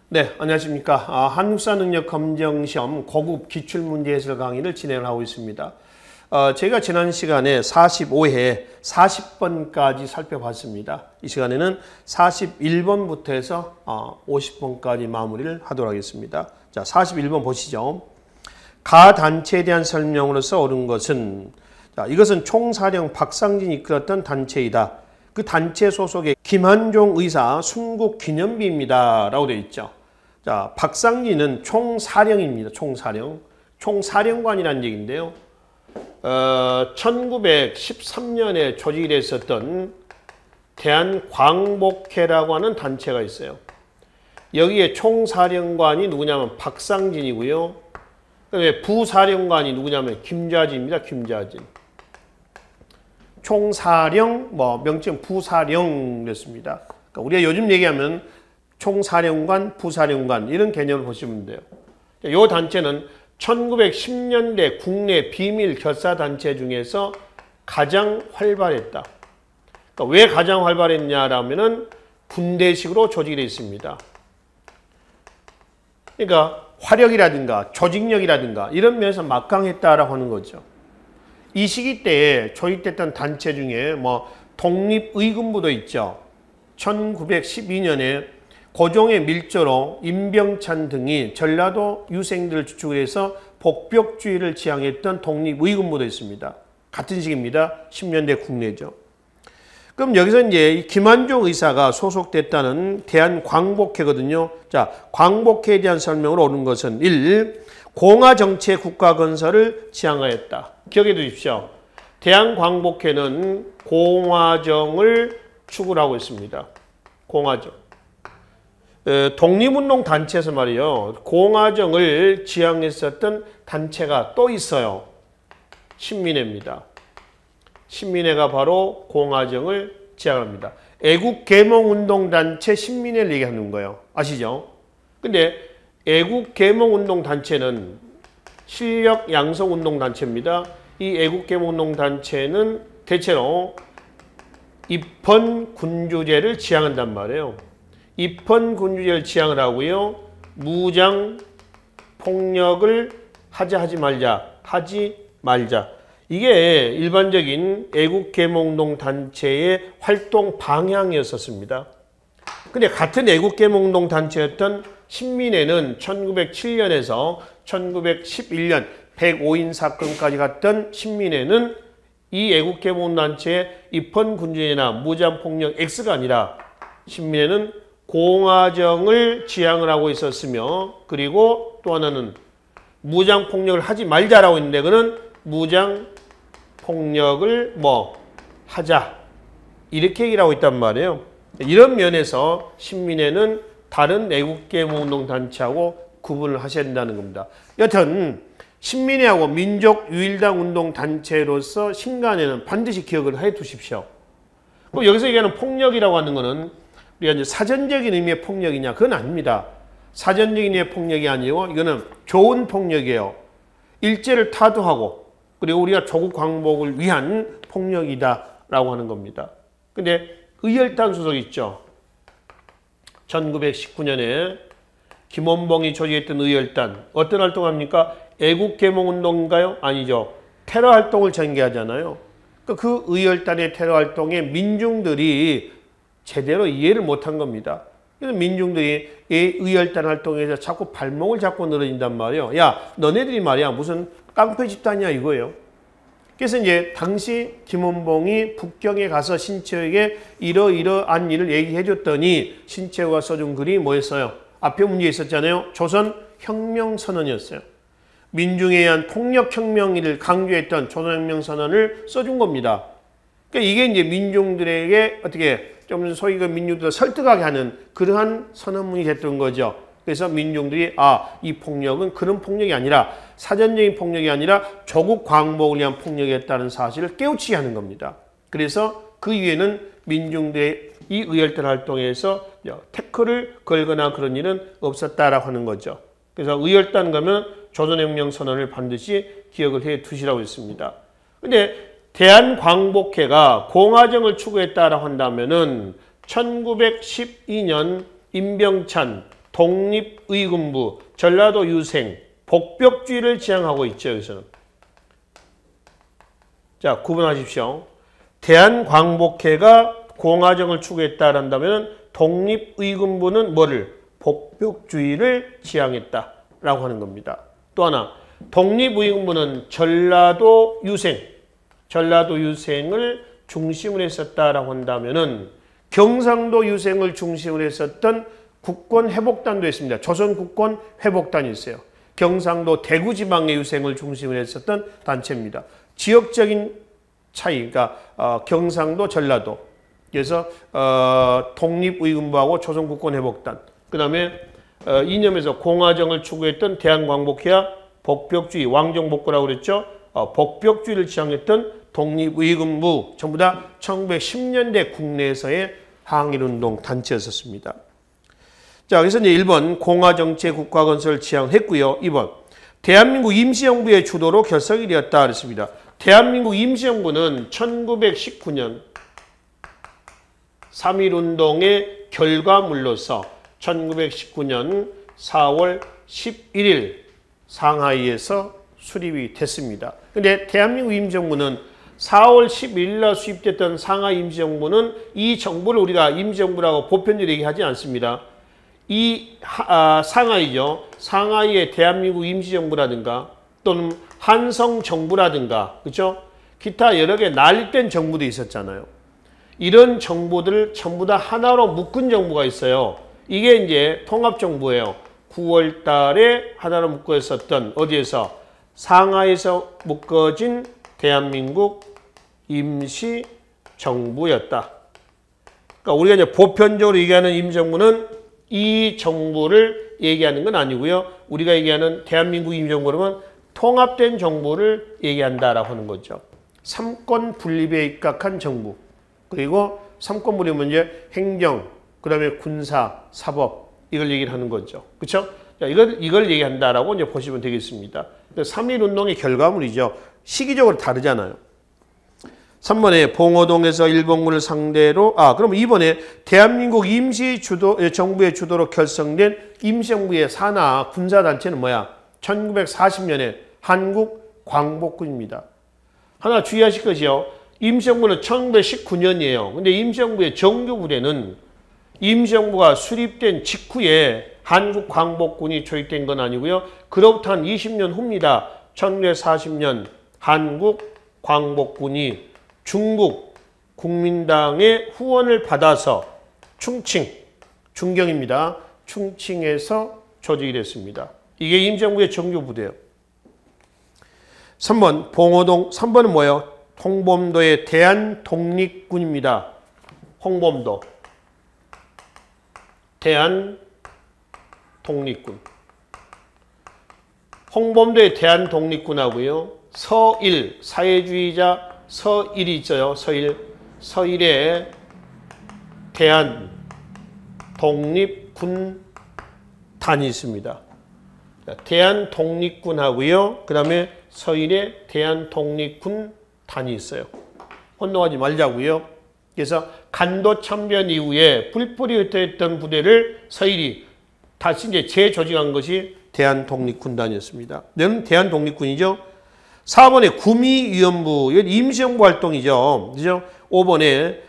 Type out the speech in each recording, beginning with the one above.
네, 안녕하십니까. 한국사능력검정시험 고급 기출문제 해설 강의를 진행하고 있습니다. 제가 지난 시간에 45회 40번까지 살펴봤습니다. 이 시간에는 41번부터 해서 50번까지 마무리를 하도록 하겠습니다. 자, 41번 보시죠. 가 단체에 대한 설명으로서 옳은 것은, 자, 이것은 총사령 박상진이 이끌었던 단체이다. 그 단체 소속의 김한종 의사 순국 기념비입니다. 라고 되어 있죠. 자, 박상진은 총사령입니다. 총사령. 총사령관이라는 얘기인데요. 1913년에 조직이 됐었던 대한광복회라고 하는 단체가 있어요. 여기에 총사령관이 누구냐면 박상진이고요. 그다음에 부사령관이 누구냐면 김좌진입니다. 김좌진. 총사령, 명칭 부사령 됐습니다. 그러니까 우리가 요즘 얘기하면 총사령관, 부사령관 이런 개념을 보시면 돼요. 이 단체는 1910년대 국내 비밀 결사단체 중에서 가장 활발했다. 그러니까 왜 가장 활발했냐라면은 군대식으로 조직이 되어 있습니다. 그러니까 화력이라든가 조직력이라든가 이런 면에서 막강했다라고 하는 거죠. 이 시기 때에 조직됐던 단체 중에 독립의군부도 있죠. 1912년에 고종의 밀조로 임병찬 등이 전라도 유생들을 주축을 해서 복벽주의를 지향했던 독립의군부도 있습니다. 같은 시기입니다. 10년대 국내죠. 그럼 여기서 이제 김한종 의사가 소속됐다는 대한광복회거든요. 자, 광복회에 대한 설명으로 옳은 것은 1. 공화정치의 국가건설을 지향하였다. 기억해 두십시오. 대한광복회는 공화정을 추구를 하고 있습니다. 공화정. 독립운동 단체에서 말이요. 공화정을 지향했었던 단체가 또 있어요. 신민회입니다. 신민회가 바로 공화정을 지향합니다. 애국개몽운동단체 신민회를 얘기하는 거예요. 아시죠? 근데 애국개몽운동단체는 실력 양성운동단체입니다. 이 애국개몽운동단체는 대체로 입헌군주제를 지향한단 말이에요. 입헌군주제를 지향을 하고요. 무장 폭력을 하지 말자. 이게 일반적인 애국개몽운동단체의 활동 방향이었었습니다. 근데 같은 애국개몽운동단체였던 신민회는 1907년에서 1911년 105인 사건까지 갔던 신민회는 이 애국개몽단체의 입헌군주제나 무장폭력 X가 아니라 신민회는 공화정을 지향을 하고 있었으며, 그리고 또 하나는 무장폭력을 하지 말자라고 했는데 그는 무장폭력을 하자 이렇게 얘기를 하고 있단 말이에요. 이런 면에서 신민회는 다른 애국개몽운동단체하고 구분을 하셔야 된다는 겁니다. 여튼 신민회하고 민족유일당운동단체로서 신간에는 반드시 기억을 해 두십시오. 그럼 여기서 얘기하는 폭력이라고 하는 것은 우리가 이제 사전적인 의미의 폭력이냐? 그건 아닙니다. 사전적인 의미의 폭력이 아니고 이거는 좋은 폭력이에요. 일제를 타도하고 그리고 우리가 조국 광복을 위한 폭력이다라고 하는 겁니다. 근데 의열단 소속 있죠. 1919년에 김원봉이 조직했던 의열단 어떤 활동합니까? 애국개몽운동인가요? 아니죠. 테러 활동을 전개하잖아요. 그 의열단의 테러 활동에 민중들이 제대로 이해를 못한 겁니다. 그래서 민중들이 이 의열단 활동에서 자꾸 발목을 잡고 늘어진단 말이에요. 야, 너네들이 말이야 무슨 깡패 집단이야 이거예요. 그래서 이제 당시 김원봉이 북경에 가서 신채호에게 이러이러한 일을 얘기해 줬더니 신채호가 써준 글이 뭐였어요? 앞에 문제 있었잖아요. 조선혁명선언이었어요. 민중에 의한 폭력혁명을 강조했던 조선혁명선언을 써준 겁니다. 그러니까 이게 이제 민중들에게 어떻게 좀 소위 그 민중들을 설득하게 하는 그러한 선언문이 됐던 거죠. 그래서 민중들이 이 폭력은 그런 폭력이 아니라 사전적인 폭력이 아니라 조국 광복을 위한 폭력이었다는 사실을 깨우치게 하는 겁니다. 그래서 그 이후에는 민중들의 이 의열단 활동에서 태클을 걸거나 그런 일은 없었다라고 하는 거죠. 그래서 의열단 가면 조선혁명선언을 반드시 기억을 해 두시라고 했습니다. 근데 대한광복회가 공화정을 추구했다라고 한다면은 1912년 임병찬 독립의군부, 전라도 유생, 복벽주의를 지향하고 있죠. 여기서는. 자, 구분하십시오. 대한광복회가 공화정을 추구했다라면 독립의군부는 뭐를? 복벽주의를 지향했다라고 하는 겁니다. 또 하나, 독립의군부는 전라도 유생을 중심으로 했었다라고 한다면은 경상도 유생을 중심으로 했었던 국권회복단도 있습니다. 조선국권회복단이 있어요. 경상도 대구 지방의 유생을 중심으로 했었던 단체입니다. 지역적인 차이, 그러니까 경상도, 전라도. 그래서 독립의군부하고 조선국권회복단. 그 다음에 이념에서 공화정을 추구했던 대한광복회와 복벽주의, 왕정복구라고 그랬죠. 복벽주의를 지향했던 독립의군부, 전부 다 1910년대 국내에서의 항일운동 단체였었습니다. 자, 그래서 이제 1번 공화정체 국가건설을 지향했고요. 2번 대한민국 임시정부의 주도로 결성이 되었다 그랬습니다. 대한민국 임시정부는 1919년 3.1운동의 결과물로서 1919년 4월 11일 상하이에서 수립이 됐습니다. 그런데 대한민국 임시정부는 4월 11일 날 수립됐던 상하이 임시정부는 이 정부를 우리가 임시정부라고 보편적으로 얘기하지 않습니다. 이 상하이죠. 상하이의 대한민국 임시정부라든가 또는 한성정부라든가 그렇죠? 기타 여러 개 난립된 정부도 있었잖아요. 이런 정부들을 전부 다 하나로 묶은 정부가 있어요. 이게 이제 통합정부예요. 9월 달에 하나로 묶어 있었던 어디에서? 상하이에서 묶어진 대한민국 임시정부였다. 그러니까 우리가 이제 보편적으로 얘기하는 임시정부는 이 정부를 얘기하는 건 아니고요. 우리가 얘기하는 대한민국 임시정부는 통합된 정부를 얘기한다라고 하는 거죠. 삼권 분립에 입각한 정부. 그리고 삼권 분립은 이제 행정, 그 다음에 군사, 사법 이걸 얘기를 하는 거죠. 그렇죠? 자, 이걸 얘기한다라고 이제 보시면 되겠습니다. 3.1운동의 결과물이죠. 시기적으로 다르잖아요. 3번에 봉오동에서 일본군을 상대로 그럼 2번에 대한민국 임시정부의 주도로 결성된 임시정부의 산하 군사단체는 뭐야? 1940년에 한국광복군입니다. 하나 주의하실 것이요. 임시정부는 1919년이에요. 근데 임시정부의 정규부대는 임시정부가 수립된 직후에 한국광복군이 조직된 건 아니고요. 그로부터 한 20년 후입니다. 1940년 한국광복군이 중국 국민당의 후원을 받아서 중경입니다. 충칭에서 조직이 됐습니다. 이게 임시정부의 정규부대예요. 3번 봉오동, 3번은 뭐예요? 홍범도의 대한독립군입니다. 홍범도 대한독립군. 홍범도의 대한독립군하고요. 서일, 사회주의자 서일이 있어요. 서일의 대한독립군단이 있습니다. 대한독립군하고요. 그 다음에 서일의 대한독립군단이 있어요. 혼동하지 말자고요. 그래서 간도 참변 이후에 불법이 흩어졌던 부대를 서일이 다시 이제 재조직한 것이 대한독립군단이었습니다. 얘는 대한독립군이죠. 4번에 구미위원부, 이건 임시정부 활동이죠. 그죠? 5번에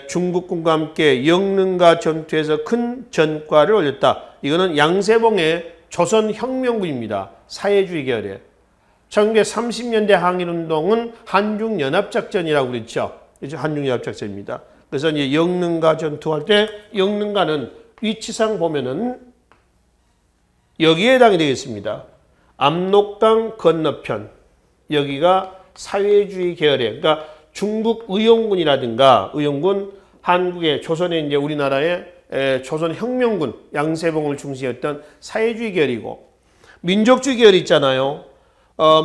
중국군과 함께 영릉가 전투에서 큰 전과를 올렸다. 이거는 양세봉의 조선혁명군입니다. 사회주의 계열의. 1930년대 항일운동은 한중연합작전이라고 그랬죠. 그렇죠? 한중연합작전입니다. 그래서 이제 영릉가 전투할 때 영릉가는 위치상 보면은 여기에 해당이 되겠습니다. 압록강 건너편. 여기가 사회주의 계열의, 그러니까 중국 의용군이라든가 의용군, 한국의 조선의 이제 우리나라의 조선혁명군 양세봉을 중시했던 사회주의 계열이고, 민족주의 계열이 있잖아요.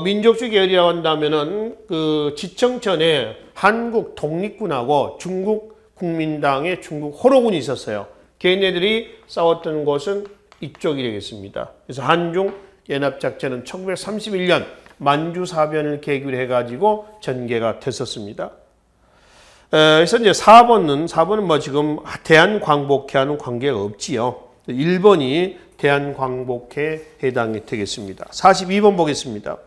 민족주의 계열이라고 한다면은 그 지청천에 한국 독립군하고 중국 국민당의 중국 호로군이 있었어요. 걔네들이 싸웠던 곳은 이쪽이 되겠습니다. 그래서 한중 연합작전은 1931년 만주사변을 계기로 해가지고 전개가 됐었습니다. 그래서 이제 4번은 뭐 지금 대한광복회와는 관계가 없지요. 1번이 대한광복회에 해당이 되겠습니다. 42번 보겠습니다.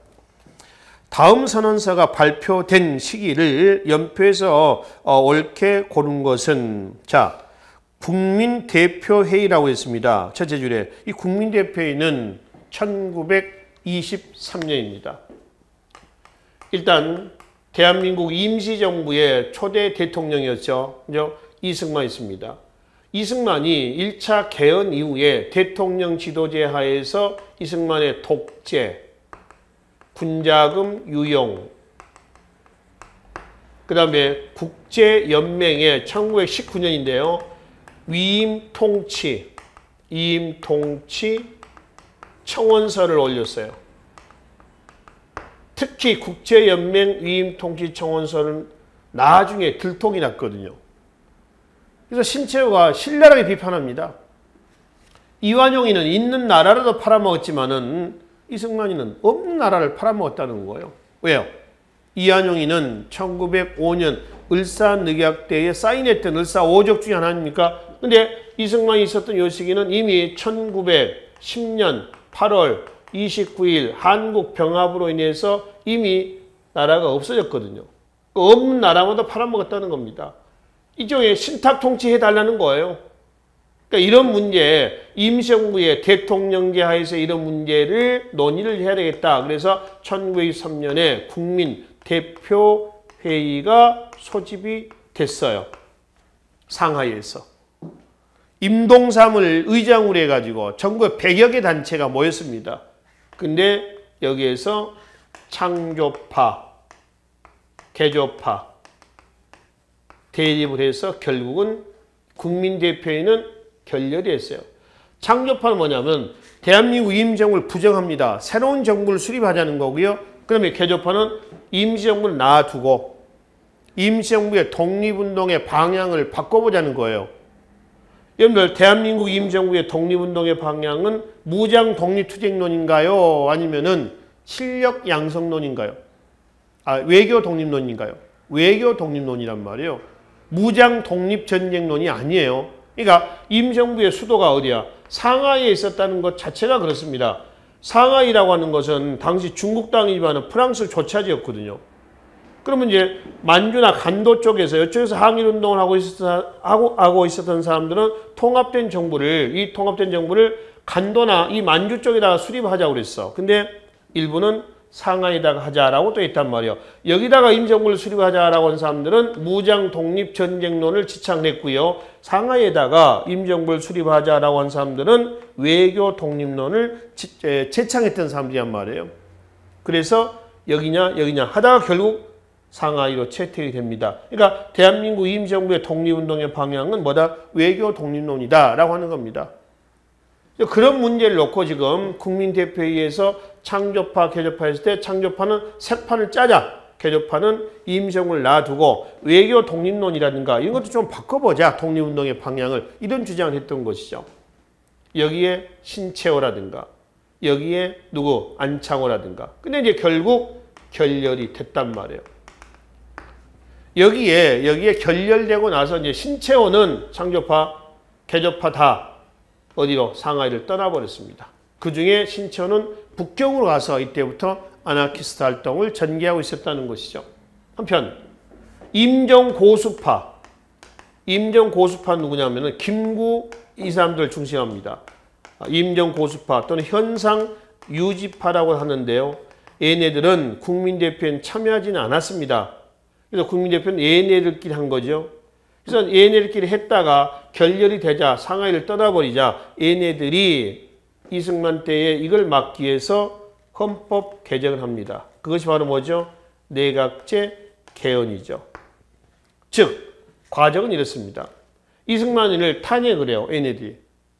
다음 선언서가 발표된 시기를 연표해서 옳게 고른 것은 자 국민대표회의라고 했습니다. 첫째 줄에 이 국민대표회의는 1923년입니다. 일단 대한민국 임시정부의 초대 대통령이었죠. 이승만 있습니다. 이승만이 1차 개헌 이후에 대통령 지도제 하에서 이승만의 독재, 군자금 유용, 그 다음에 국제연맹의 1919년인데요. 위임통치, 이임통치 청원서를 올렸어요. 특히 국제연맹 위임통치 청원서는 나중에 들통이 났거든요. 그래서 신채호가 신랄하게 비판합니다. 이완용이는 있는 나라라도 팔아먹었지만은 이승만이는 없는 나라를 팔아먹었다는 거예요. 왜요? 이완용이는 1905년 을사늑약대에 사인했던 을사 5적 중에 하나 아닙니까? 근데 이승만이 있었던 요 시기는 이미 1910년 8월 29일 한국 병합으로 인해서 이미 나라가 없어졌거든요. 없는 나라마다 팔아먹었다는 겁니다. 이쪽에 신탁 통치해달라는 거예요. 그러니까 이런 문제, 임시정부의 대통령제 하에서 이런 문제를 논의를 해야 되겠다. 그래서 1923년에 국민대표회의가 소집이 됐어요. 상하이에서. 임동삼을 의장으로 해가지고 전국 100여 개 단체가 모였습니다. 근데 여기에서 창조파, 개조파 대립을 해서 결국은 국민대표회의는 결렬이 했어요. 창조파는 뭐냐면 대한민국 임시정부를 부정합니다. 새로운 정부를 수립하자는 거고요. 그 다음에 개조파는 임시정부를 놔두고 임시정부의 독립운동의 방향을 바꿔보자는 거예요. 여러분들 대한민국 임시정부의 독립운동의 방향은 무장 독립투쟁론인가요? 아니면은 실력 양성론인가요? 외교 독립론인가요? 외교 독립론이란 말이에요. 무장 독립전쟁론이 아니에요. 그러니까 임시정부의 수도가 어디야? 상하이에 있었다는 것 자체가 그렇습니다. 상하이라고 하는 것은 당시 중국 땅이지만 프랑스 조차지였거든요. 그러면 이제 만주나 간도 쪽에서 이쪽에서 항일운동을 하고 있었던 사람들은 통합된 정부를, 이 통합된 정부를 간도나 이 만주 쪽에다가 수립하자고 그랬어. 근데 일부는 상하이에다가 하자라고 또 있단 말이에요. 여기다가 임시정부를 수립하자라고 한 사람들은 무장 독립 전쟁론을 지창했고요. 상하이에다가 임시정부를 수립하자라고 한 사람들은 외교 독립론을 제창했던 사람들이란 말이에요. 그래서 여기냐 하다가 결국 상하이로 채택이 됩니다. 그러니까 대한민국 임시정부의 독립운동의 방향은 뭐다? 외교 독립론이다라고 하는 겁니다. 그런 문제를 놓고 지금 국민대표회의에서 창조파, 개조파 했을 때 창조파는 새 판을 짜자. 개조파는 임시정부를 놔두고 외교 독립론이라든가 이런 것도 좀 바꿔보자. 독립운동의 방향을. 이런 주장을 했던 것이죠. 여기에 신채호라든가 여기에 누구? 안창호라든가. 근데 이제 결국 결렬이 됐단 말이에요. 여기에 결렬되고 나서 이제 신채호는 창조파, 개조파 다 어디로? 상하이를 떠나버렸습니다. 그 중에 신채호는 북경으로 가서 이때부터 아나키스트 활동을 전개하고 있었다는 것이죠. 한편 임정고수파 누구냐면은 김구 이 사람들 중심합니다. 임정고수파 또는 현상유지파라고 하는데요. 얘네들은 국민대표엔 참여하지는 않았습니다. 그래서 국민대표는 얘네들끼리 한 거죠. 그래서 얘네들끼리 했다가 결렬이 되자 상하이를 떠나버리자 얘네들이 이승만 때에 이걸 막기 위해서 헌법 개정을 합니다. 그것이 바로 뭐죠? 내각제 개헌이죠. 즉 과정은 이렇습니다. 이승만을 탄핵을 해요. 얘네들이.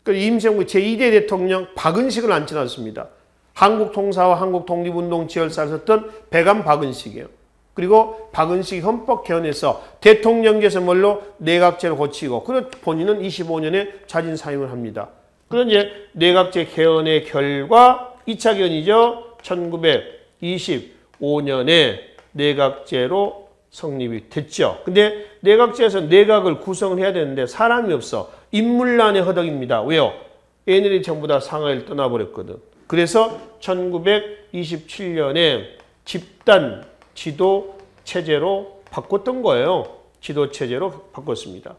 임시정부 제2대 대통령 박은식을 앉혀놨습니다. 한국 통사와 한국 독립운동 지열사를 썼던 백암 박은식이에요. 그리고 박은식이 헌법 개헌에서 대통령께서 뭘로 내각제를 고치고 그리고 본인은 25년에 자진 사임을 합니다. 그런 이제 내각제 개헌의 결과 2차 개헌이죠. 1925년에 내각제로 성립이 됐죠. 근데 내각제에서 내각을 구성을 해야 되는데 사람이 없어. 인물난의 허덕입니다. 왜요? 얘네들이 전부 다 상하이를 떠나버렸거든. 그래서 1927년에 집단 지도 체제로 바꿨던 거예요. 지도 체제로 바꿨습니다.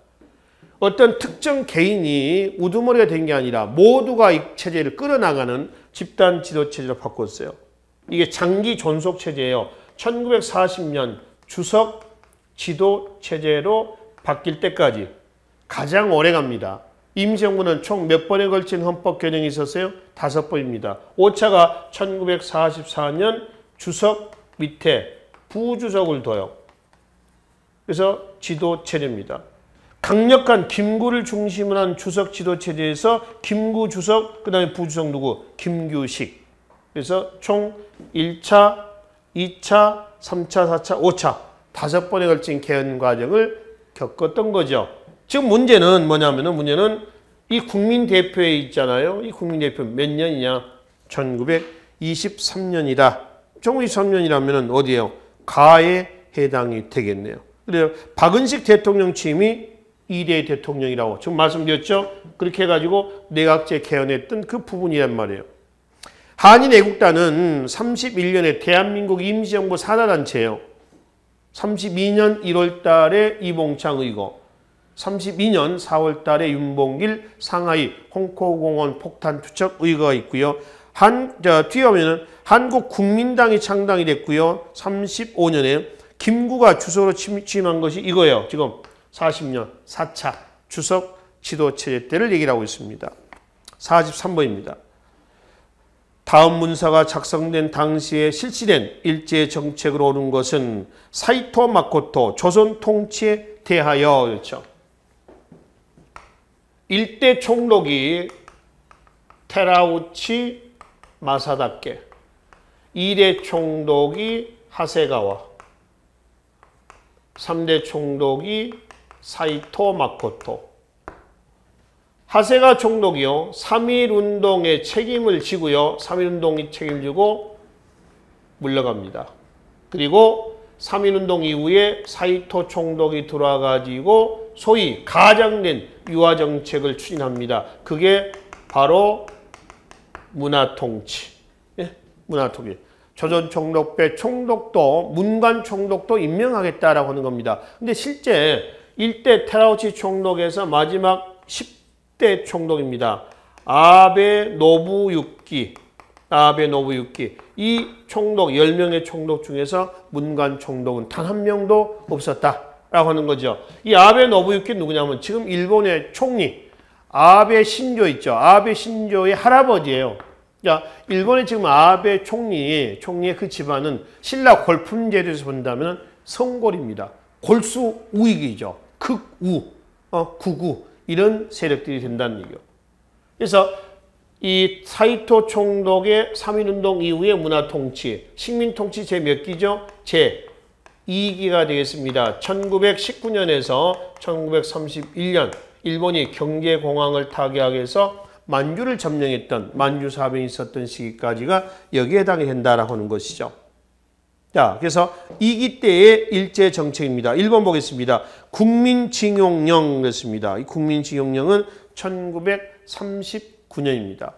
어떤 특정 개인이 우두머리가 된 게 아니라 모두가 이 체제를 끌어나가는 집단 지도 체제로 바꿨어요. 이게 장기 존속 체제예요. 1940년 주석 지도 체제로 바뀔 때까지 가장 오래 갑니다. 임시정부는 총 몇 번에 걸친 헌법 개정이 있었어요? 5번입니다. 5차가 1944년 주석 밑에 부주석을 둬요. 그래서 지도 체제입니다. 강력한 김구를 중심으로 한 주석 지도 체제에서 김구 주석, 그 다음에 부주석 누구? 김규식. 그래서 총 1차, 2차, 3차, 4차, 5차 5번에 걸친 개헌 과정을 겪었던 거죠. 지금 문제는 뭐냐면은 문제는 이 국민대표에 있잖아요. 이 국민대표 몇 년이냐? 1923년이다. 1923년이라면은 어디예요? 가에 해당이 되겠네요. 그래요. 박은식 대통령 취임이 2대 대통령이라고 지금 말씀드렸죠. 그렇게 해가지고 내각제 개헌했던 그 부분이란 말이에요. 한인 애국단은 31년에 대한민국 임시정부 산하단체예요. 32년 1월 달에 이봉창 의거, 32년 4월 달에 윤봉길 상하이 홍코공원 폭탄 투척 의거가 있고요. 뒤에 보면은 한국국민당이 창당이 됐고요. 35년에 김구가 주석으로 취임한 것이 이거예요. 지금 40년 4차 주석 지도체제 때를 얘기를 하고 있습니다. 43번입니다. 다음 문서가 작성된 당시에 실시된 일제 정책으로 오른 것은 사이토 마코토 조선 통치에 대하여 그렇죠. 1대 총독이 테라우치 마사다케, 2대 총독이 하세가와, 3대 총독이 사이토 마코토. 하세가 총독이요. 3.1운동의 책임을 지고요. 3.1운동이 책임을 지고 물러갑니다. 그리고 3.1운동 이후에 사이토 총독이 들어와가지고 소위 가장된 유화정책을 추진합니다. 그게 바로 문화통치. 예? 문화통치. 조선총독배 총독도 문관총독도 임명하겠다라고 하는 겁니다. 근데 실제 1대 테라우치 총독에서 마지막 10대 총독입니다. 아베 노부유키. 이 총독 10명의 총독 중에서 문관총독은 단 한 명도 없었다라고 하는 거죠. 이 아베 노부유키 누구냐면 지금 일본의 총리 아베 신조 있죠. 아베 신조의 할아버지예요. 그러니까 일본의 지금 아베 총리의 그 집안은 신라 골품제도에서 본다면 성골입니다. 골수 우익이죠. 극우, 구구 이런 세력들이 된다는 얘기예요. 그래서 이 사이토 총독의 3.1운동 이후의 문화통치, 식민통치 제 몇 기죠? 제 2기가 되겠습니다. 1919년에서 1931년 일본이 경제공황을 타개하기 위해서 만주를 점령했던 만주사변이 있었던 시기까지가 여기에 해당이 된다라고 하는 것이죠. 자, 그래서 2기 때의 일제 정책입니다. 1번 보겠습니다. 국민징용령 그랬습니다. 이 국민징용령은 1939년입니다.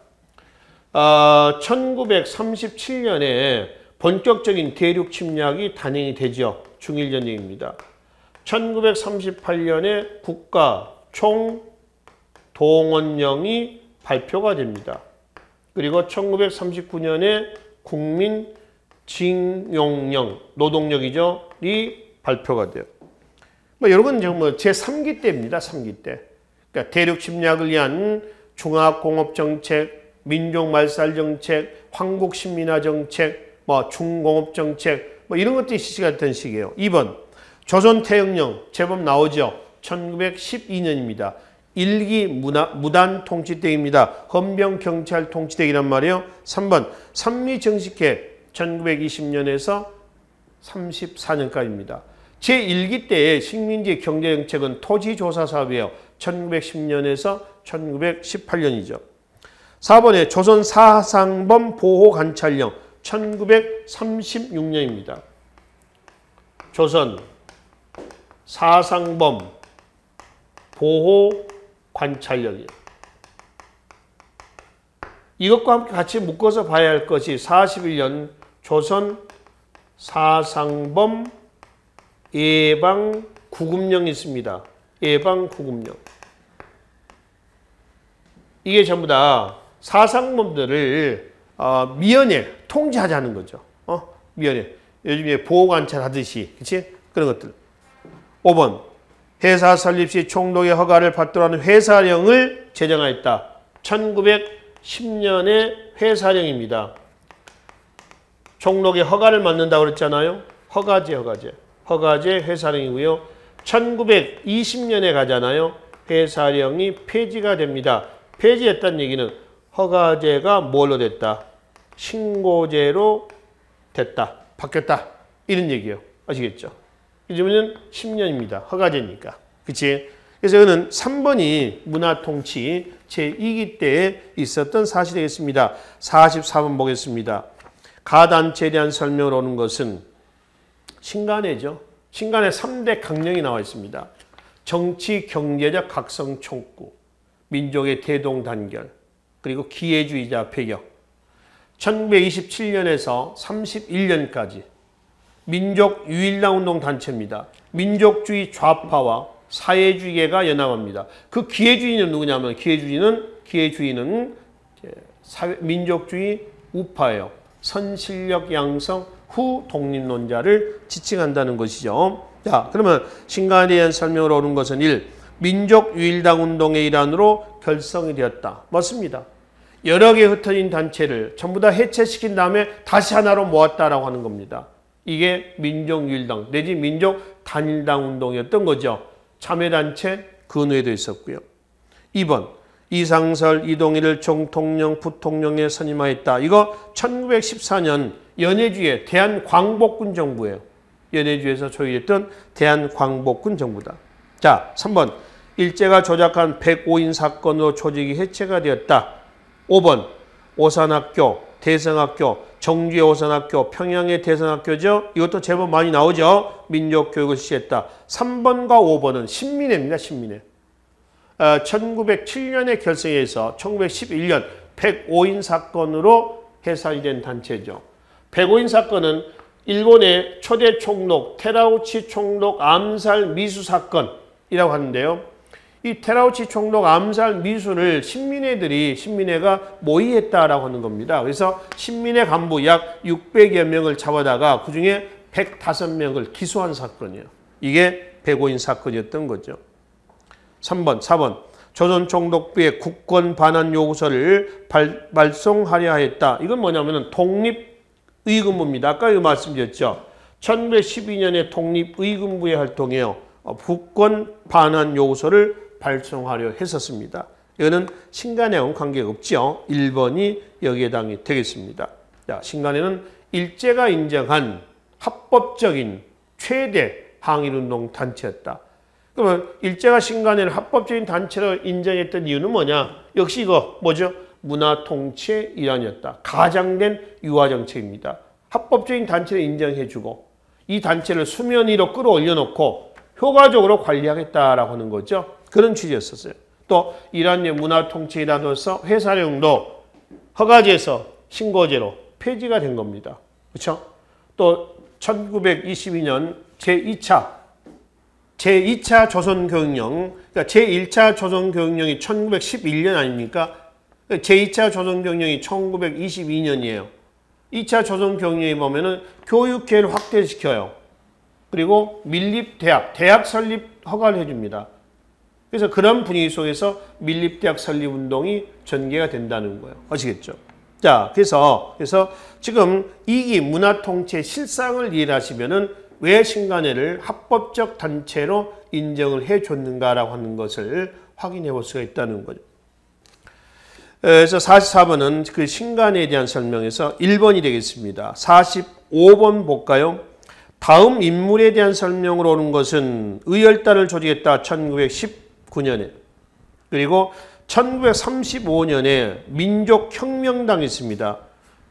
1937년에 본격적인 대륙 침략이 단행이 되죠. 중일전쟁입니다. 1938년에 국가 총동원령이 발표가 됩니다. 그리고 1939년에 국민징용령, 노동력이죠. 이 발표가 돼요. 여러분 제3기 때입니다. 3기 때. 그러니까 대륙 침략을 위한 종합공업정책, 민족말살정책, 황국신민화정책, 중공업정책 이런 것들이 실시가 됐던 시기예요. 2번 조선태영령 제법 나오죠. 1912년입니다. 1기 무단 통치대입니다. 헌병경찰 통치대이란 말이에요. 3번 삼미정식회 1920년에서 34년까지입니다. 제1기 때의 식민지 경제정책은 토지조사사업이에요. 1910년에서 1918년이죠. 4번에 조선 사상범 보호관찰령 1936년입니다. 조선 사상범 보호관찰령이에요. 이것과 함께 같이 묶어서 봐야 할 것이 41년 조선 사상범 예방 구급령이 있습니다. 예방 구급령. 이게 전부 다 사상범들을 미연에 통제하자는 거죠. 미연에. 요즘에 보호관찰 하듯이. 그치? 그런 것들. 5번. 회사 설립 시 총독의 허가를 받도록 하는 회사령을 제정하였다. 1910년의 회사령입니다. 총독의 허가를 받는다고 그랬잖아요. 허가제 회사령이고요. 1920년에 가잖아요. 회사령이 폐지가 됩니다. 폐지했다는 얘기는 허가제가 뭘로 됐다? 신고제로 됐다. 바뀌었다. 이런 얘기예요. 아시겠죠? 요즘은 10년입니다. 허가제니까. 그치? 그래서 이거는 3번이 문화통치 제2기 때에 있었던 사실이 되겠습니다. 44번 보겠습니다. 가단체에 대한 설명을 오는 것은 신간회죠. 신간의 3대 강령이 나와 있습니다. 정치, 경제적 각성 촉구, 민족의 대동단결, 그리고 기회주의자 배경. 1927년에서 31년까지 민족 유일당 운동 단체입니다. 민족주의 좌파와 사회주의가 연합합니다. 그 기회주의는 누구냐면 기회주의는 민족주의 우파예요. 선실력 양성 후 독립론자를 지칭한다는 것이죠. 자, 그러면 신간에 대한 설명을 오는 것은 1. 민족유일당 운동의 일환으로 결성이 되었다. 맞습니다. 여러 개 흩어진 단체를 전부 다 해체시킨 다음에 다시 하나로 모았다라고 하는 겁니다. 이게 민족유일당 내지 민족단일당 운동이었던 거죠. 참여단체 근회도 있었고요. 2번. 이상설, 이동일을 총통령, 부통령에 선임하였다. 이거 1914년 연해주의 대한광복군 정부예요. 연해주에서 소유했던 대한광복군 정부다. 자, 3번. 일제가 조작한 105인 사건으로 조직이 해체가 되었다. 5번. 오산학교, 대성학교, 정주의 오산학교, 평양의 대성학교죠. 이것도 제법 많이 나오죠. 민족교육을 실시했다. 3번과 5번은 신민회입니다. 신민회. 1907년에 결성해서 1911년 105인 사건으로 해산이 된 단체죠. 105인 사건은 일본의 초대 총독 테라우치 총독 암살 미수 사건이라고 하는데요. 이 테라우치 총독 암살 미수를 신민회가 모의했다라고 하는 겁니다. 그래서 신민회 간부 약 600여 명을 잡아다가 그중에 105명을 기소한 사건이에요. 이게 105인 사건이었던 거죠. 3번, 4번. 조선 총독부의 국권 반환 요구서를 발송하려 했다. 이건 뭐냐면은 독립의금부입니다. 아까 이거 말씀드렸죠. 1912년에 독립의금부의 활동이에요. 국권 반환 요구서를 발송하려 했었습니다. 이거는 신간회하고는 관계가 없죠. 1번이 여기에 해당이 되겠습니다. 자, 신간회는 일제가 인정한 합법적인 최대 항일운동 단체였다. 그러면 일제가 신간회를 합법적인 단체로 인정했던 이유는 뭐냐? 역시 이거 뭐죠? 문화통치의 일환이었다. 가장된 유화정책입니다. 합법적인 단체를 인정해주고 이 단체를 수면 위로 끌어올려놓고 효과적으로 관리하겠다라고 하는 거죠. 그런 취지였었어요. 또 이란의 문화통치 일환으로서 회사령도 허가제에서 신고제로 폐지가 된 겁니다. 그렇죠? 또 1922년 제2차 조선교육령, 그러니까 제1차 조선교육령이 1911년 아닙니까? 제2차 조선교육령이 1922년이에요. 2차 조선교육령에 보면은 교육계를 확대시켜요. 그리고 밀립대학, 대학 설립 허가를 해줍니다. 그래서 그런 분위기 속에서 밀립대학 설립운동이 전개가 된다는 거예요. 아시겠죠? 자, 그래서 지금 이기 문화통치의 실상을 이해하시면은 왜 신간회를 합법적 단체로 인정을 해줬는가라고 하는 것을 확인해 볼 수가 있다는 거죠. 그래서 44번은 그 신간회에 대한 설명에서 1번이 되겠습니다. 45번 볼까요? 다음 인물에 대한 설명으로 오는 것은 의열단을 조직했다. 1919년에. 그리고 1935년에 민족혁명당이 있습니다.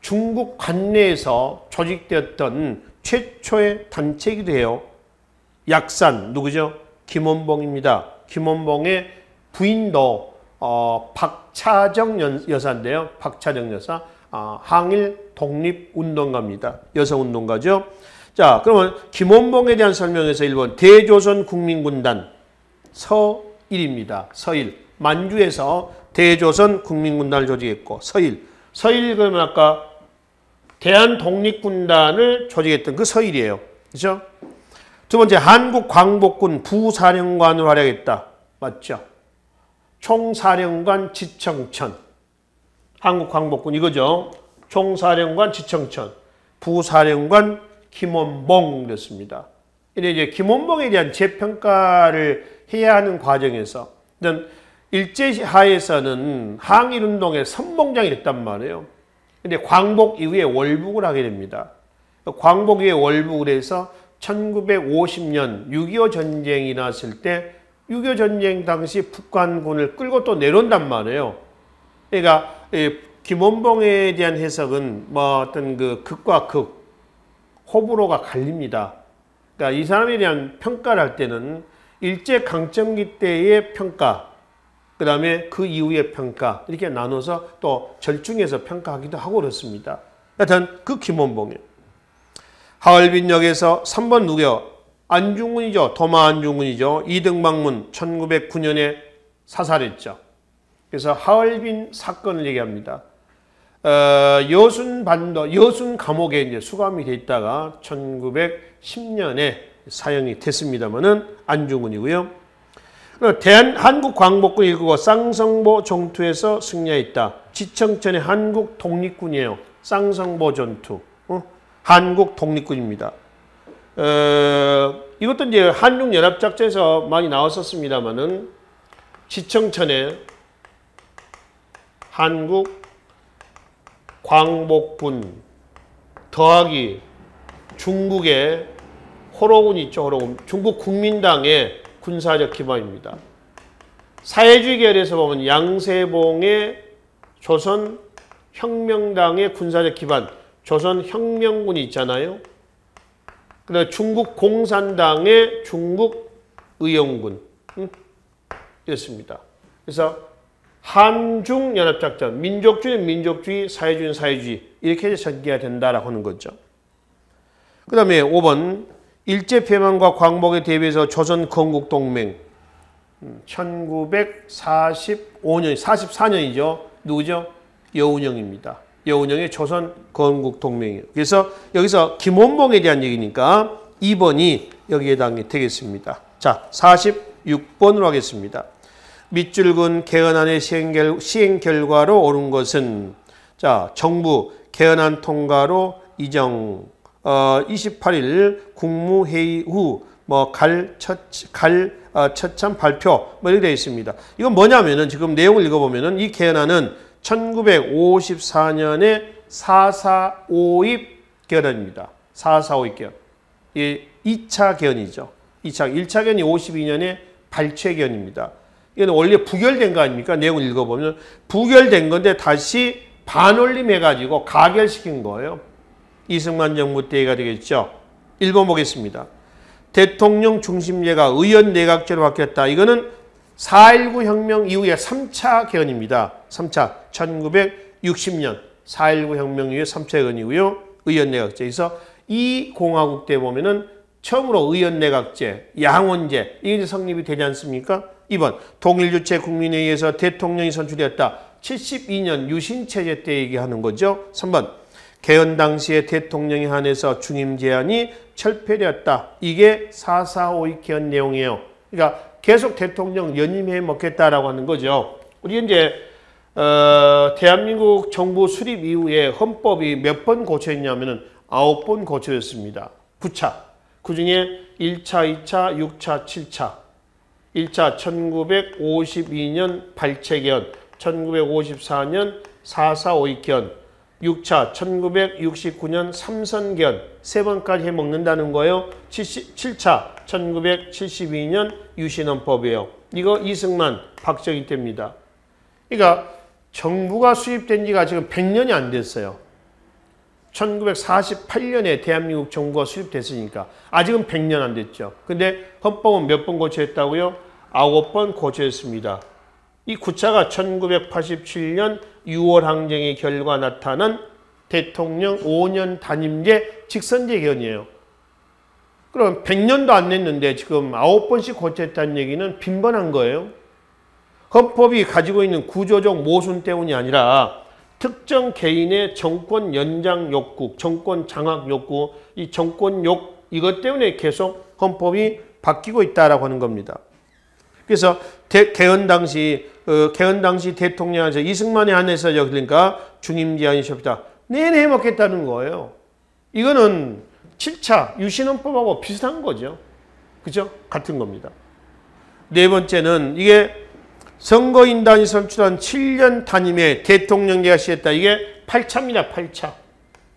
중국 관내에서 조직되었던 최초의 단체이기도 해요. 약산 누구죠? 김원봉입니다. 김원봉의 부인도 박차정 여사인데요. 박차정 여사. 항일 독립운동가입니다. 여성운동가죠. 자, 그러면 김원봉에 대한 설명에서 1번 대조선 국민군단 서일입니다. 서일. 만주에서 대조선 국민군단을 조직했고 서일. 서일 그러면 아까 대한독립군단을 조직했던 그 서일이에요. 그렇죠? 두 번째 한국광복군 부사령관으로 활약했다. 맞죠? 총사령관 지청천. 한국광복군 이거죠. 총사령관 지청천. 부사령관 김원봉 됐습니다. 이제 김원봉에 대한 재평가를 해야 하는 과정에서 일제하에서는 항일운동의 선봉장이 됐단 말이에요. 근데 광복 이후에 월북을 하게 됩니다. 광복 이후에 월북을 해서 1950년 6.25 전쟁이 났을 때 6.25 전쟁 당시 북한군을 끌고 또 내려온단 말이에요. 그러니까 김원봉에 대한 해석은 뭐 어떤 그 극과 극, 호불호가 갈립니다. 그러니까 이 사람에 대한 평가를 할 때는 일제 강점기 때의 평가, 그 다음에 그 이후의 평가 이렇게 나눠서 또 절충해서 평가하기도 하고 그렇습니다. 하여튼 그 김원봉이에요. 하얼빈역에서 3번 누구요? 안중근이죠. 도마 안중근이죠. 이등방문 1909년에 사살했죠. 그래서 하얼빈 사건을 얘기합니다. 여순 감옥에 이제 수감이 돼 있다가 1910년에 사형이 됐습니다만은 안중근이고요. 한국광복군 일구고 쌍성보 전투에서 승리했다. 지청천의 한국 독립군이에요. 쌍성보 전투. 한국 독립군입니다. 이것도 이제 한중연합작전에서 많이 나왔었습니다만은 지청천의 한국 광복군 더하기 중국의 호로군 있죠. 호로군. 중국 국민당의 군사적 기반입니다. 사회주의 계열에서 보면 양세봉의 조선혁명당의 군사적 기반, 조선혁명군이 있잖아요. 그다음에 중국 공산당의 중국의용군 이렇습니다. 그래서 한중연합작전, 민족주의는 민족주의, 사회주의는 사회주의 이렇게 전개가 된다라고 하는 거죠. 그 다음에 5번 일제폐만과 광복에 대비해서 조선건국동맹 1945년, 44년이죠. 누구죠? 여운형입니다. 여운형의 조선건국동맹이에요. 그래서 여기서 김원봉에 대한 얘기니까 2번이 여기에 해당이 되겠습니다. 자, 46번으로 하겠습니다. 밑줄근 개헌안의 시행 결과로 옳은 것은 자, 정부 개헌안 통과로 이정 28일 국무회의 후 처참 발표 이렇게 되어 있습니다. 이건 뭐냐면은 지금 내용을 읽어보면은 이 개헌안은 1954년에 4.4.5입 개헌입니다. 4.4.5입 개헌. 이 2차 개헌이죠. 1차 개헌이 52년에 발췌 개헌입니다. 이건 원래 부결된 거 아닙니까? 내용을 읽어보면 부결된 건데 다시 반올림해가지고 가결시킨 거예요. 이승만 정부 때가 되겠죠. 1번 보겠습니다. 대통령 중심제가 의원 내각제로 바뀌었다. 이거는 4.19 혁명 이후에 3차 개헌입니다. 3차 1960년 4.19 혁명 이후에 3차 개헌이고요. 의원 내각제. 그래서 이 공화국 때 보면은 처음으로 의원 내각제, 양원제 이게 성립이 되지 않습니까? 2번 통일주체 국민회의에서 대통령이 선출되었다. 72년 유신체제 때 얘기하는 거죠. 3번 개헌 당시에 대통령에 한해서 중임 제한이 철폐되었다. 이게 4.4.5 개헌 내용이에요. 그러니까 계속 대통령 연임해 먹겠다라고 하는 거죠. 우리 이제 대한민국 정부 수립 이후에 헌법이 몇 번 고쳐있냐면은 9번 고쳐졌습니다. 9차. 그 중에 1차, 2차, 6차, 7차. 1차 1952년 발췌 개헌, 1954년 4.4.5 개헌, 6차 1969년 삼선 개헌 3번까지 해먹는다는 거예요. 7차 1972년 유신헌법이에요. 이거 이승만, 박정희 때입니다. 그러니까 정부가 수립된 지가 지금 100년이 안 됐어요. 1948년에 대한민국 정부가 수립됐으니까 아직은 100년 안 됐죠. 근데 헌법은 몇 번 고쳐졌다고요? 9번 고쳐졌습니다. 이 구차가 1987년 6월 항쟁의 결과 나타난 대통령 5년 단임제 직선제 개헌이에요. 그럼 100년도 안 됐는데 지금 9번씩 고쳤다는 얘기는 빈번한 거예요. 헌법이 가지고 있는 구조적 모순 때문이 아니라 특정 개인의 정권 연장 욕구, 정권 장악 욕구, 이 정권 이것 때문에 계속 헌법이 바뀌고 있다라고 하는 겁니다. 그래서 개헌 당시 대통령한테 이승만에 한해서 그러니까 중임제한이십니다. 내내 해먹겠다는 거예요. 이거는 7차 유신헌법하고 비슷한 거죠. 그죠? 같은 겁니다. 네 번째는 이게 선거인단이 선출한 7년 단임의 대통령제가 시했다. 이게 8차입니다. 8차.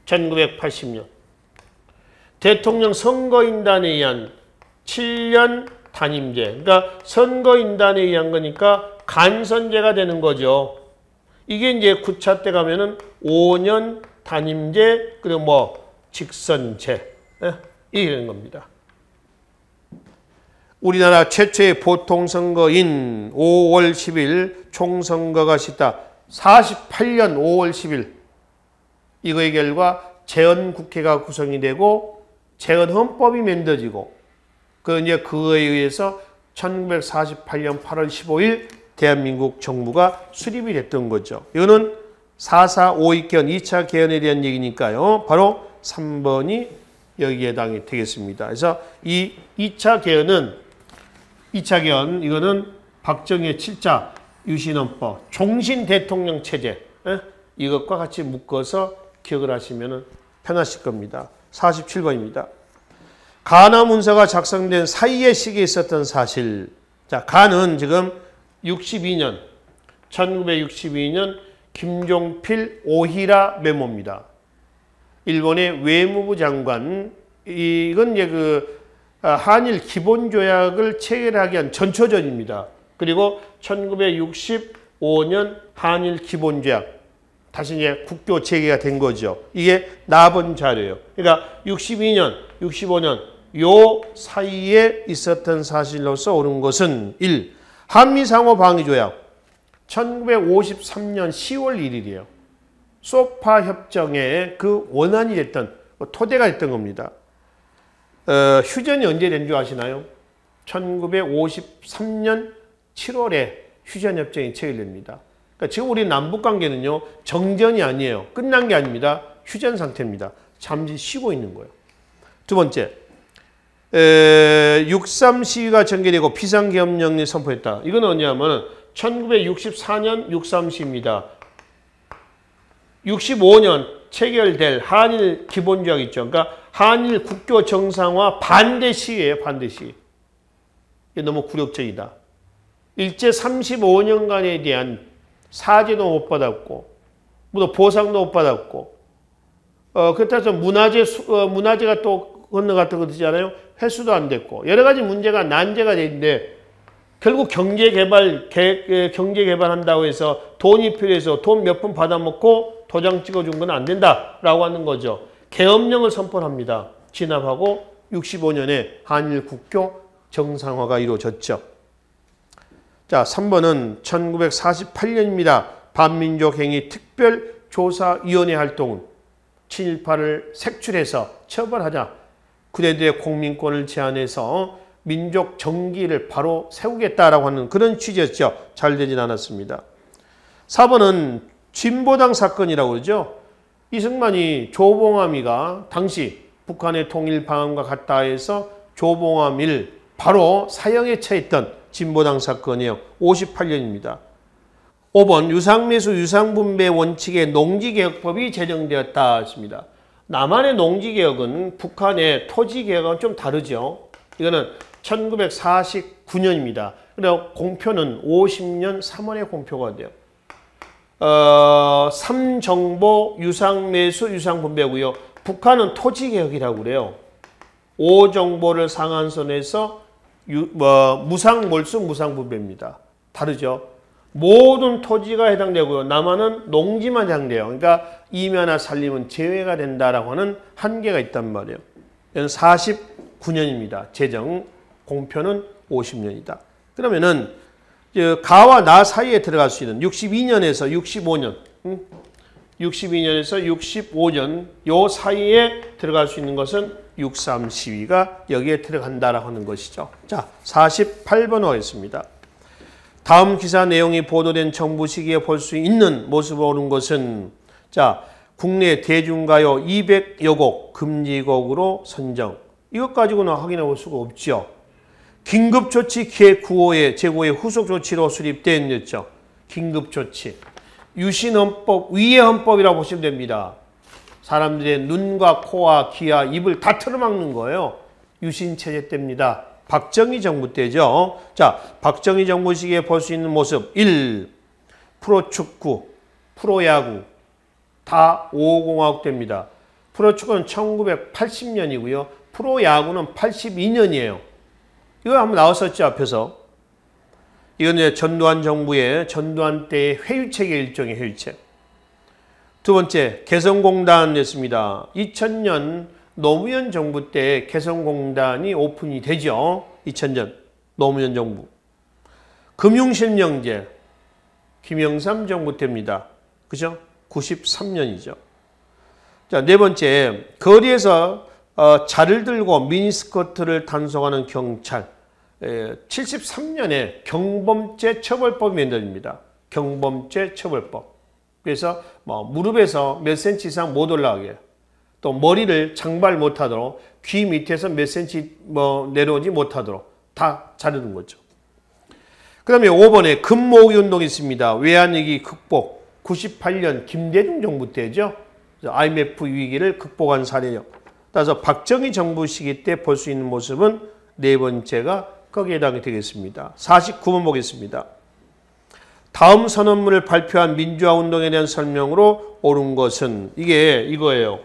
1980년. 대통령 선거인단에 의한 7년 단임제. 그러니까 선거인단에 의한 거니까 간선제가 되는 거죠. 이게 이제 9차 때 가면은 5년 단임제, 그리고 뭐 직선제. 이게 되는 겁니다. 우리나라 최초의 보통선거인 5월 10일 총선거가 시다. 48년 5월 10일. 이거의 결과 재헌국회가 구성이 되고 재헌헌법이 만들어지고 이제 그거에 의해서 1948년 8월 15일 대한민국 정부가 수립이 됐던 거죠. 이거는 4.4 5.2 개헌 2차 개헌에 대한 얘기니까요. 바로 3번이 여기에 해당이 되겠습니다. 그래서 이 2차 개헌 이거는 박정희의 7차 유신헌법 종신 대통령 체제 이것과 같이 묶어서 기억을 하시면 편하실 겁니다. 47번입니다. 가나 문서가 작성된 사이의 시기에 있었던 사실. 자, 가는 지금 1962년 김종필 오히라 메모입니다. 일본의 외무부 장관, 이건 이제 한일 기본조약을 체결하기 위한 전초전입니다. 그리고 1965년 한일 기본조약, 다시 이제 국교 재개가 된 거죠. 이게 나번 자료예요. 그러니까 62년, 65년 요 사이에 있었던 사실로서 옳은 것은 1. 한미상호 방위조약 1953년 10월 1일이에요. 소파 협정의 그 원안이 됐던 토대가 됐던 겁니다. 휴전이 언제 된 줄 아시나요? 1953년 7월에 휴전협정이 체결됩니다. 그러니까 지금 우리 남북관계는요. 정전이 아니에요. 끝난 게 아닙니다. 휴전 상태입니다. 잠시 쉬고 있는 거예요. 두 번째, 6.3 시위가 전개되고 비상계엄령이 선포했다. 이건 뭐냐면 1964년 6.3 시위입니다. 65년 체결될 한일 기본조약 있죠. 그러니까 한일 국교 정상화 반대 시위예요. 반대 시위. 이게 너무 굴욕적이다. 일제 35년간에 대한 사죄도 못 받았고, 또 보상도 못 받았고, 그렇다고 해서 문화재가 또 건너갔다 그러잖아요. 회수도 안 됐고, 여러 가지 문제가 난제가 돼 있는데, 결국 경제개발한다고 해서 돈이 필요해서 돈 몇 푼 받아먹고 도장 찍어준 건 안 된다라고 하는 거죠. 계엄령을 선포합니다. 진압하고 65년에 한일 국교 정상화가 이루어졌죠. 자, 3번은 1948년입니다. 반민족행위 특별조사위원회 활동은 친일파를 색출해서 처벌하자. 그대들의 공민권을 제한해서 민족 정기를 바로 세우겠다라고 하는 그런 취지였죠. 잘 되진 않았습니다. 4번은 진보당 사건이라고 그러죠. 이승만이 조봉암이가 당시 북한의 통일 방안과 같다 해서 조봉암을 바로 사형에 처했던 진보당 사건이에요. 58년입니다. 5번 유상매수 유상분배 원칙의 농지개혁법이 제정되었다 했습니다. 남한의 농지개혁은 북한의 토지개혁은 좀 다르죠. 이거는 1949년입니다. 그리고 공표는 50년 3월에 공표가 돼요. 3정보 유상매수 유상분배고요. 북한은 토지개혁이라고 그래요. 5정보를 상한선에서 무상몰수 무상분배입니다. 다르죠. 모든 토지가 해당되고요. 남한은 농지만 해당돼요. 그러니까 임야나 산림은 제외가 된다라고 하는 한계가 있단 말이에요. 이건 49년입니다. 제정 공표는 50년이다. 그러면은 가와 나 사이에 들어갈 수 있는 62년에서 65년, 62년에서 65년 요 사이에 들어갈 수 있는 것은 6.3 시위가 여기에 들어간다라고 하는 것이죠. 자, 48번 하겠습니다. 다음 기사 내용이 보도된 정부 시기에 볼 수 있는 모습을 오른 것은 자, 국내 대중가요 200여 곡 금지곡으로 선정. 이것 가지고는 확인해 볼 수가 없죠. 긴급조치 기획 9호의 제9의 후속 조치로 수립된 였죠. 긴급조치. 유신헌법 위의 헌법이라고 보시면 됩니다. 사람들의 눈과 코와 귀와 입을 다 틀어막는 거예요. 유신체제 때입니다. 박정희 정부 때죠. 자, 박정희 정부 시기에 볼 수 있는 모습 1. 프로축구, 프로야구 다 550화국 때입니다. 프로축구는 1980년이고요. 프로야구는 82년이에요. 이거 한번 나왔었죠, 앞에서. 이건 이제 전두환 정부의 전두환 때의 회유책의 일종의 회유책. 두 번째, 개성공단이었습니다. 2000년 노무현 정부 때 개성공단이 오픈이 되죠. 2000년 노무현 정부. 금융실명제 김영삼 정부 때입니다. 그죠? 93년이죠. 자, 네 번째, 거리에서 자를 들고 미니스커트를 단속하는 경찰. 73년에 경범죄 처벌법이 만들어집니다. 경범죄 처벌법. 그래서 무릎에서 몇 센치 이상 못 올라가게, 또 머리를 장발 못하도록, 귀 밑에서 몇 센치 내려오지 못하도록 다 자르는 거죠. 그 다음에 5번에 금모으기 운동이 있습니다. 외환위기 극복. 98년 김대중 정부 때죠. IMF 위기를 극복한 사례요. 따라서 박정희 정부 시기 때 볼 수 있는 모습은 네 번째가 거기에 해당이 되겠습니다. 49번 보겠습니다. 다음 선언문을 발표한 민주화 운동에 대한 설명으로 옳은 것은 이게 이거예요.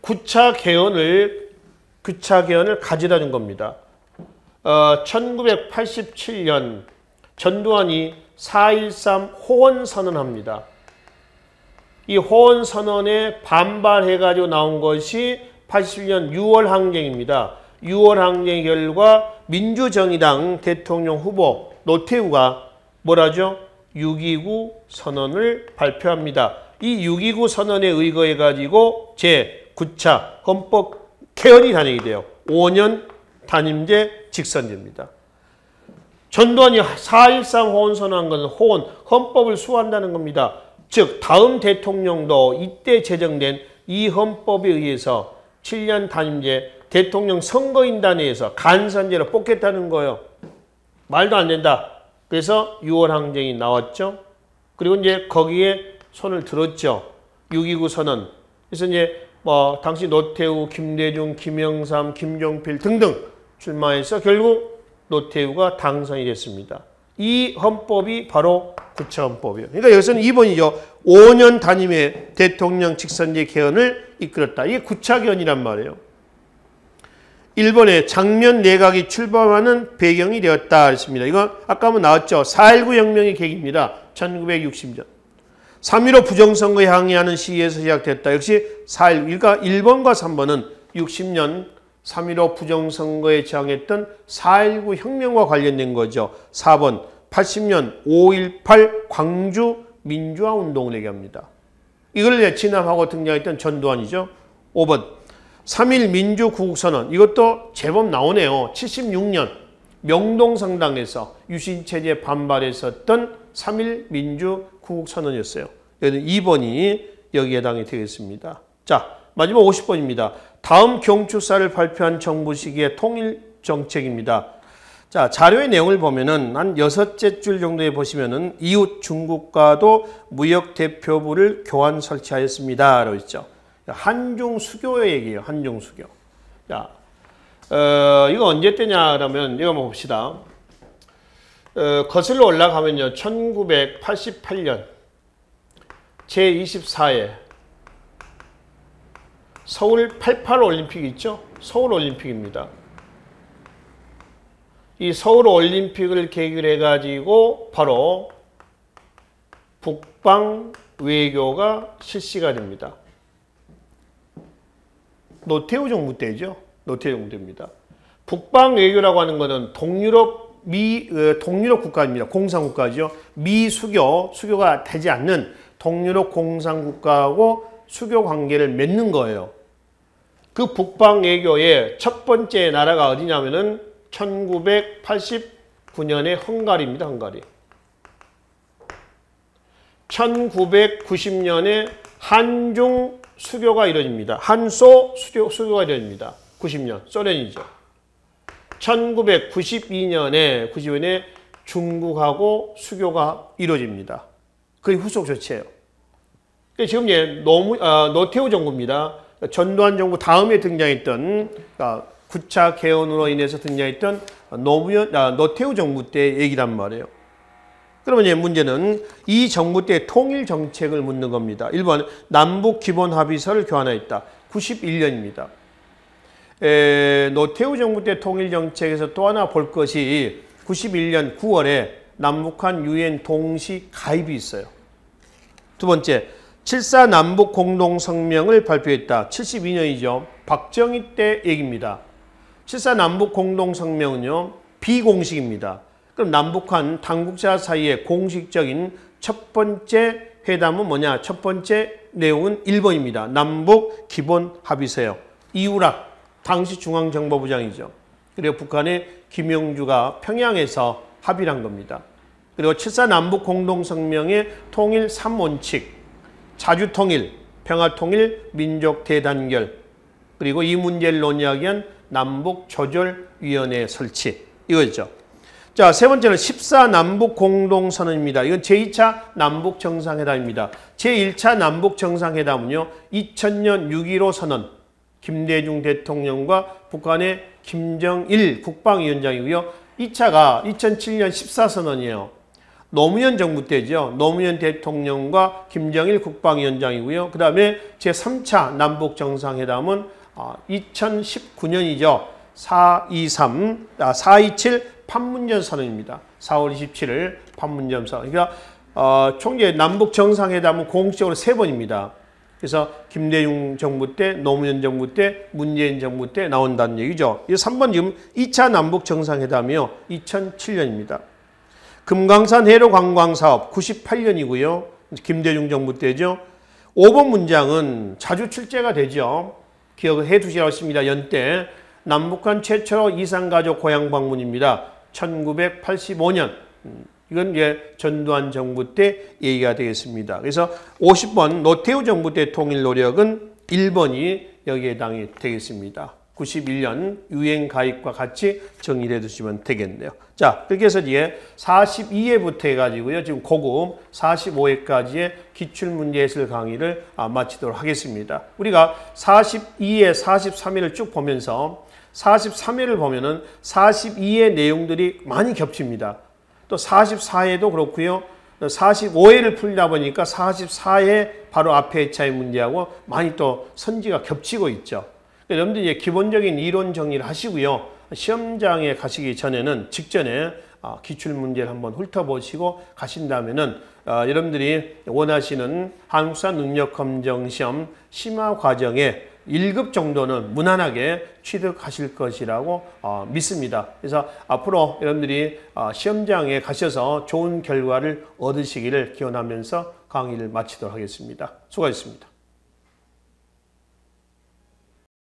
9차 개헌을 가져다 준 겁니다. 1987년 전두환이 4.13 호언선언합니다. 이 호언선언에 반발해가지고 나온 것이 81년 6월 항쟁입니다. 6월 항쟁 결과 민주정의당 대통령 후보 노태우가 뭐라죠? 6.29 선언을 발표합니다. 이 6.29 선언에 의거해가지고 제9차 헌법 개헌이 단행이 돼요. 5년 단임제 직선제입니다. 전두환이 4.13 호언 선언한 것은 헌법을 수호한다는 겁니다. 즉 다음 대통령도 이때 제정된 이 헌법에 의해서 7년 단임제 대통령 선거인단회에서 간선제로 뽑겠다는 거예요. 말도 안 된다. 그래서 6월 항쟁이 나왔죠. 그리고 이제 거기에 손을 들었죠. 6.29 선언. 그래서 이제 당시 노태우, 김대중, 김영삼, 김종필 등등 출마해서 결국 노태우가 당선이 됐습니다. 이 헌법이 바로 9차 헌법이에요. 그러니까 여기서는 2번이죠. 5년 단임의 대통령 직선제 개헌을 이끌었다. 이게 9차 개헌이란 말이에요. 1번에 장면 내각이 출범하는 배경이 되었다 했습니다. 이건 아까 한번 나왔죠. 4.19 혁명의 계기입니다. 1960년. 3.15 부정선거에 항의하는 시위에서 시작됐다. 역시 4.19. 그러니까 1번과 3번은 60년 3.15 부정선거에 저항했던 4.19 혁명과 관련된 거죠. 4번 80년 5.18 광주 민주화 운동을 얘기합니다. 이걸 진압하고 등장했던 전두환이죠. 5번 3.1 민주구국선언. 이것도 제법 나오네요. 76년 명동성당에서 유신체제에 반발했었던 3.1 민주구국선언이었어요. 여기는 2번이 여기에 해당이 되겠습니다. 자, 마지막 50번입니다. 다음 경축사를 발표한 정부 시기의 통일정책입니다. 자, 자료의 내용을 보면은 한 6째 줄 정도에 보시면은 이웃 중국과도 무역대표부를 교환 설치하였습니다. 라고 있죠. 한중 수교의 얘기예요. 한중 수교. 자, 이거 언제 때냐 그러면 이거 한번 봅시다. 거슬러 올라가면요. 1988년 제24회 서울 88 올림픽 있죠? 서울 올림픽입니다. 이 서울 올림픽을 계기로 해가지고 바로 북방 외교가 실시가 됩니다. 노태우 정부 때죠. 노태우 정부 때입니다. 국방외교라고 하는 것은 동유럽 국가입니다. 공산국가죠. 수교가 되지 않는 동유럽 공산국가하고 수교 관계를 맺는 거예요. 그 국방외교의 첫 번째 나라가 어디냐면은 1989년에 헝가리입니다. 헝가리. 1990년에 한중 수교가 이루어집니다. 한소 수교가 이루어집니다. 90년 소련이죠. 1992년에 중국하고 수교가 이루어집니다. 그게 후속 조치예요. 지금 노태우 정부입니다. 전두환 정부 다음에 등장했던 9차 개헌으로 인해서 등장했던 노태우 정부 때 얘기란 말이에요. 그러면 문제는 이 정부 때 통일 정책을 묻는 겁니다. 1번 남북 기본 합의서를 교환하였다. 91년입니다. 노태우 정부 때 통일 정책에서 또 하나 볼 것이 91년 9월에 남북한 유엔 동시 가입이 있어요. 두 번째, 7.4 남북 공동성명을 발표했다. 72년이죠. 박정희 때 얘기입니다. 7.4 남북 공동성명은요, 비공식입니다. 그럼 남북한 당국자 사이의 공식적인 첫 번째 회담은 뭐냐? 첫 번째 내용은 1번입니다. 남북 기본 합의서요. 이우락, 당시 중앙정보부장이죠. 그리고 북한의 김영주가 평양에서 합의를 한 겁니다. 그리고 7.4 남북 공동성명의 통일 3원칙, 자주통일, 평화통일, 민족 대단결, 그리고 이 문제를 논의하기 위한 남북조절위원회 설치, 이거죠. 자, 세 번째는 14 남북 공동선언입니다. 이건 제2차 남북 정상회담입니다. 제1차 남북 정상회담은요, 2000년 6.15 선언, 김대중 대통령과 북한의 김정일 국방위원장이고요. 2차가 2007년 14선언이에요. 노무현 정부 때죠. 노무현 대통령과 김정일 국방위원장이고요. 그 다음에 제3차 남북 정상회담은 2019년이죠. 427 판문점 선언입니다. 4월 27일 판문점 선언. 그러니까 총 남북 정상회담은 공식적으로 3번입니다. 그래서 김대중 정부 때, 노무현 정부 때, 문재인 정부 때 나온다는 얘기죠. 이 3번 지금 2차 남북 정상회담이요. 2007년입니다. 금강산 해로 관광 사업 98년이고요. 김대중 정부 때죠. 5번 문장은 자주 출제가 되죠. 기억을 해 두시라고 했습니다. 연때 남북한 최초로 이산가족 고향 방문입니다. 1985년. 이건 전두환 정부 때 얘기가 되겠습니다. 그래서 50번 노태우 정부 때 통일 노력은 1번이 여기에 해당이 되겠습니다. 91년 유엔 가입과 같이 정리해 두시면 되겠네요. 자, 그렇게 해서 이제 42회부터 해가지고요. 지금 고급 45회까지의 기출문제해설 강의를 마치도록 하겠습니다. 우리가 42회, 43회를 쭉 보면서 43회를 보면은 42회 내용들이 많이 겹칩니다. 또 44회도 그렇고요. 45회를 풀다 보니까 44회 바로 앞에 회차의 문제하고 많이 또 선지가 겹치고 있죠. 여러분들 이제 기본적인 이론 정리를 하시고요. 시험장에 가시기 전에는 직전에 기출문제를 한번 훑어보시고 가신다면은 여러분들이 원하시는 한국사 능력검정시험 심화 과정에 1급 정도는 무난하게 취득하실 것이라고 믿습니다. 그래서 앞으로 여러분들이 시험장에 가셔서 좋은 결과를 얻으시기를 기원하면서 강의를 마치도록 하겠습니다. 수고하셨습니다.